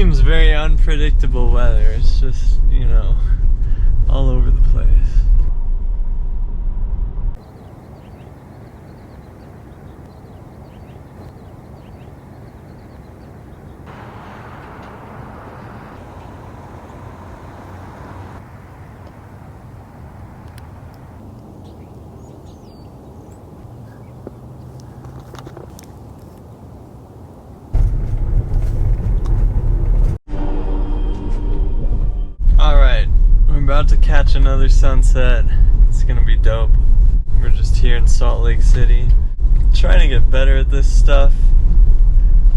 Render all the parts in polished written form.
seems very unpredictable weather. It's just, you know, all over the place. About to catch another sunset. It's gonna be dope. We're just here in Salt Lake City. Trying to get better at this stuff.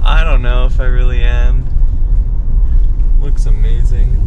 I don't know if I really am. Looks amazing.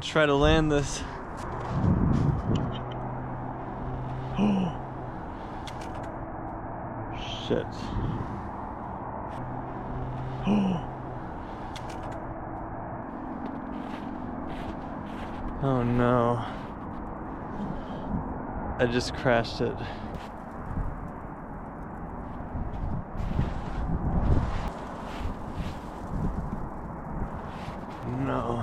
Try to land this. Oh shit. Oh no. I just crashed it. No.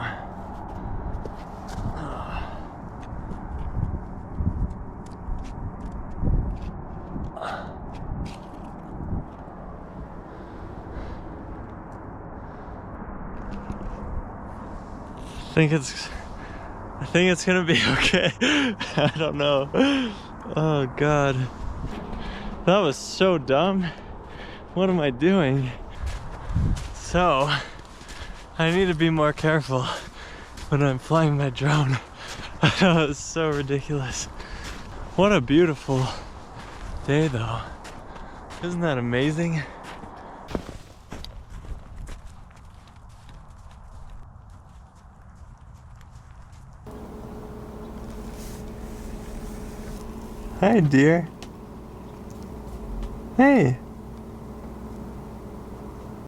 I think it's gonna be okay. I don't know. Oh god. That was so dumb. What am I doing? So, I need to be more careful when I'm flying my drone. That was so ridiculous. What a beautiful day though. Isn't that amazing? Hi, dear. Hey.